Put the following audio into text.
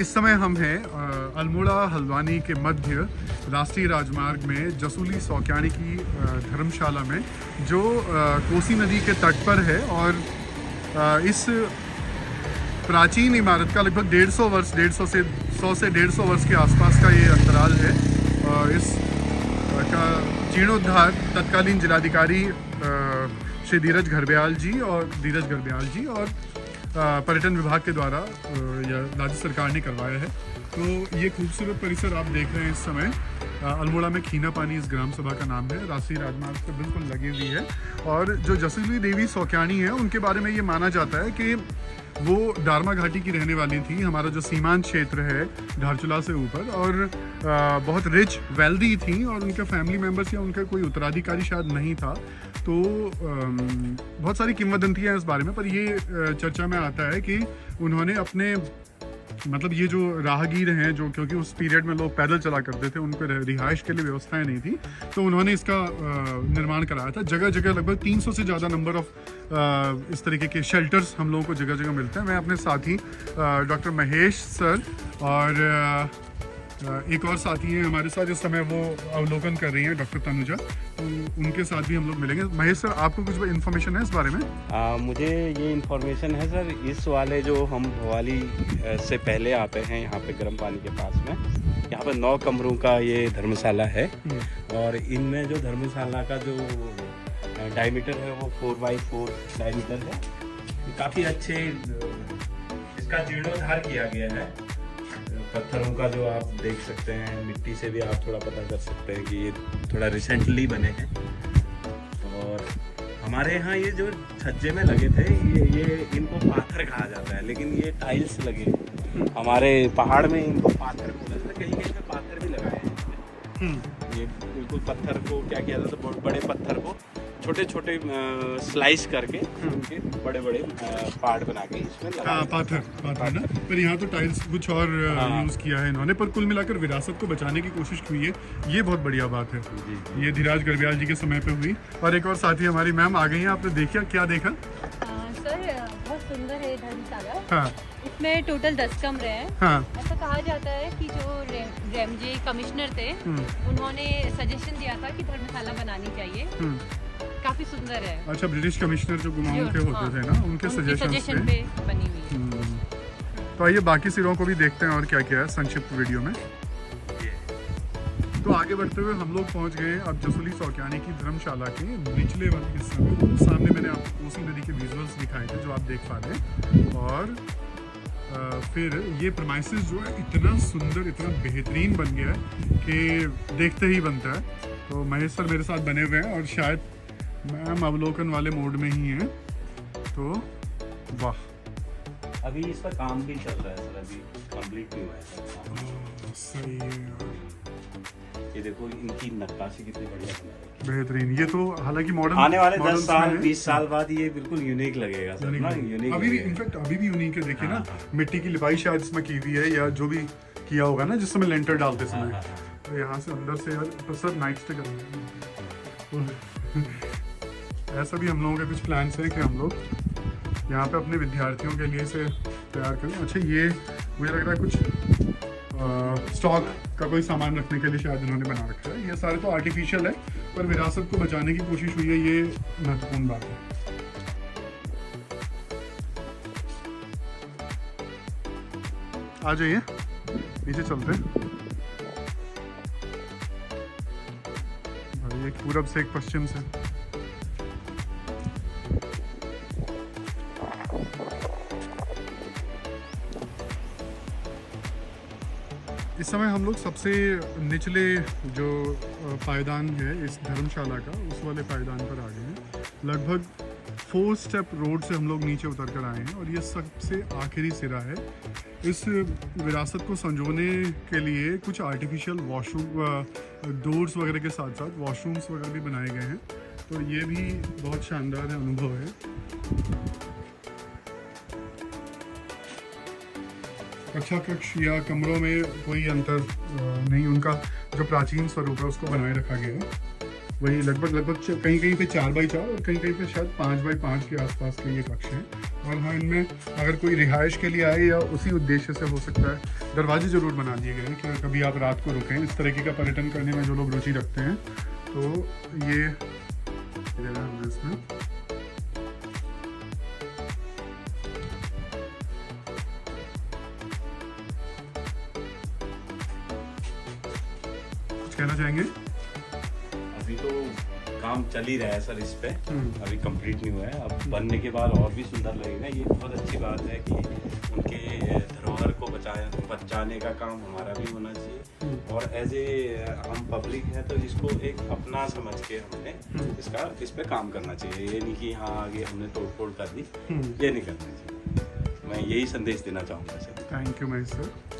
इस समय हम हैं अल्मोड़ा हल्द्वानी के मध्य राष्ट्रीय राजमार्ग में जसूली सौक्यानी की धर्मशाला में, जो कोसी नदी के तट पर है। और इस प्राचीन इमारत का लगभग 150 वर्ष, 100 से 150 वर्ष के आसपास का ये अंतराल है। इस का जीर्णोद्धार तत्कालीन जिलाधिकारी श्री धीरज घरब्याल जी और पर्यटन विभाग के द्वारा राज्य सरकार ने करवाया है। तो ये खूबसूरत परिसर आप देख रहे हैं इस समय अल्मोड़ा में खीना पानी इस ग्राम सभा का नाम है, राष्ट्रीय राजमार्ग से बिल्कुल लगी हुई है। और जो जसूली देवी सौक्यानी है, उनके बारे में ये माना जाता है कि वो दारमा घाटी की रहने वाली थी, हमारा जो सीमांत क्षेत्र है धारचूला से ऊपर, और बहुत रिच वेल्दी थी। और उनके फैमिली मेम्बर्स या उनका कोई उत्तराधिकारी शायद नहीं था। तो बहुत सारी किंवदंतियाँ हैं इस बारे में, पर ये चर्चा में आता है कि उन्होंने अपने मतलब ये जो राहगीर हैं, जो क्योंकि उस पीरियड में लोग पैदल चला करते थे, उनको रिहाइश के लिए व्यवस्थाएं नहीं थी, तो उन्होंने इसका निर्माण कराया था। जगह जगह लगभग 300 से ज़्यादा नंबर ऑफ इस तरीके के शेल्टर्स हम लोगों को जगह जगह मिलते हैं। मैं अपने साथी डॉक्टर महेश सर और एक और साथी हैं हमारे साथ इस समय, वो अवलोकन कर रही हैं, डॉक्टर तनुजा, तो उनके साथ भी हम लोग मिलेंगे। महेश सर, आपको कुछ इन्फॉर्मेशन है इस बारे में? मुझे ये इन्फॉर्मेशन है सर, इस वाले जो हम भवाली से पहले आते हैं यहाँ पे गर्म पानी के पास में, यहाँ पे 9 कमरों का ये धर्मशाला है। और इनमें जो धर्मशाला का जो डायमीटर है वो 4x4 डायमीटर है। काफ़ी अच्छे इसका जीर्णोद्धार किया गया है। पत्थरों का जो आप देख सकते हैं, मिट्टी से भी आप थोड़ा पता कर सकते हैं कि ये थोड़ा रिसेंटली बने हैं। और हमारे यहाँ ये जो छज्जे में लगे थे, ये इनको पाथर कहा जाता है, लेकिन ये टाइल्स लगे। हमारे पहाड़ में इनको पाथर बोलते थे, कहीं कहीं पे पाथर भी लगाए हैं। ये बिल्कुल पत्थर को क्या किया जाता है, बहुत बड़े पत्थर को छोटे छोटे स्लाइस करके उनके बड़े बड़े पार्ट बना के इसमें लगा पाथर ना। पर यहाँ तो टाइल्स कुछ और यूज़ किया है इन्होंने, पर कुल मिलाकर विरासत को बचाने की कोशिश हुई है। ये बहुत बढ़िया बात है। ये धीरज घरब्याल जी के समय पे हुई। और एक और साथी हमारी मैम आ गई हैं, आपने देखा, क्या देखा? सर बहुत सुंदर है धर्मशाला। हाँ, इसमें टोटल 10 कमरे हैं। हाँ। ऐसा कहा जाता है कि जो रेमजे कमिश्नर थे, उन्होंने सजेशन दिया था कि धर्मशाला बनानी चाहिए। काफी सुंदर है। अच्छा, ब्रिटिश कमिश्नर जो कुमाऊं के होते थे ना, उनके सजेशन पे बनी हुई है। तो आइए बाकी सिरों को भी देखते हैं और क्या क्या है संक्षिप्त वीडियो में। तो आगे बढ़ते हुए हम लोग पहुंच गए अब जसूली सौक्यानी की धर्मशाला के निचले वाले हिस्से में। सामने मैंने आपको कोसी नदी के विजुअल्स दिखाए थे जो आप देख पा रहे हैं। और फिर ये प्रमाइसिस जो है इतना सुंदर, इतना बेहतरीन बन गया है कि देखते ही बनता है। तो महेश सर मेरे साथ बने हुए हैं और शायद मैम अवलोकन वाले मोड में ही हैं। तो वाह, अभी इस पर काम भी चल रहा है सर, अभी कंप्लीट नहीं हुआ है सर। सही है। ये देखो इनकी नक्काशी कितनी बढ़िया बना है, बेहतरीन। ये तो हालांकि मॉडर्न आने वाले 10 साल 20 साल बाद ये बिल्कुल यूनिक लगेगा सर ना। यूनिक अभी भी, इनफैक्ट अभी भी यूनिक है। देखिए ना, मिट्टी की लिपाई शायद इसमें की हुई है, या जो भी किया होगा ना जिस समय लेंटर डालते समय। तो यहाँ से अंदर से यार, तो सर नाइट स्टे करेंगे। ऐसा भी हम लोगों के कुछ प्लान्स हैं कि हम लोग यहाँ पे अपने विद्यार्थियों के लिए इसे तैयार करें। अच्छा, ये मुझे लग रहा है कुछ स्टॉक का कोई सामान रखने के लिए शायद इन्होंने बना रखा है। ये सारे तो आर्टिफिशियल है, पर विरासत को बचाने की कोशिश हुई है, ये महत्वपूर्ण बात है। आ जाइए, नीचे चलते हैं। भाई, एक पूरब से एक पश्चिम से। इस समय हम लोग सबसे निचले जो पायदान है इस धर्मशाला का, उस वाले पायदान पर आ गए हैं। लगभग 4 स्टेप रोड से हम लोग नीचे उतर कर आए हैं और ये सबसे आखिरी सिरा है। इस विरासत को संजोने के लिए कुछ आर्टिफिशियल वॉशरूम, डोर्स वगैरह के साथ साथ वॉशरूम्स वगैरह भी बनाए गए हैं। तो ये भी बहुत शानदार अनुभव है। कक्षा कक्ष या कमरों में कोई अंतर नहीं, उनका जो प्राचीन स्वरूप है उसको बनाए रखा गया है। वही लगभग कहीं कहीं पे 4x4 और कहीं कहीं पे शायद 5x5 के आसपास के ये कक्ष हैं। और हाँ, इनमें अगर कोई रिहाइश के लिए आए या उसी उद्देश्य से हो सकता है दरवाजे ज़रूर बना दिए गए हैं कि कभी आप रात को रुकें। इस तरीके का पर्यटन करने में जो लोग रुचि रखते हैं तो ये जगह है इसमें। कुछ कहना चाहेंगे? अभी तो काम चल ही रहा है सर इस पे, अभी कंप्लीट नहीं हुआ है। अब बनने के बाद और भी सुंदर लगेगा। ये बहुत अच्छी बात है कि उनके धरोहर को बचाने का काम हमारा भी होना चाहिए, और एज ए हम पब्लिक है तो इसको एक अपना समझ के हमने इस पे काम करना चाहिए। ये नहीं कि हाँ आगे हमने तोड़ फोड़ कर दी, ये नहीं करना चाहिए। मैं यही संदेश देना चाहूँगा sir. Thank you Mahesh sir.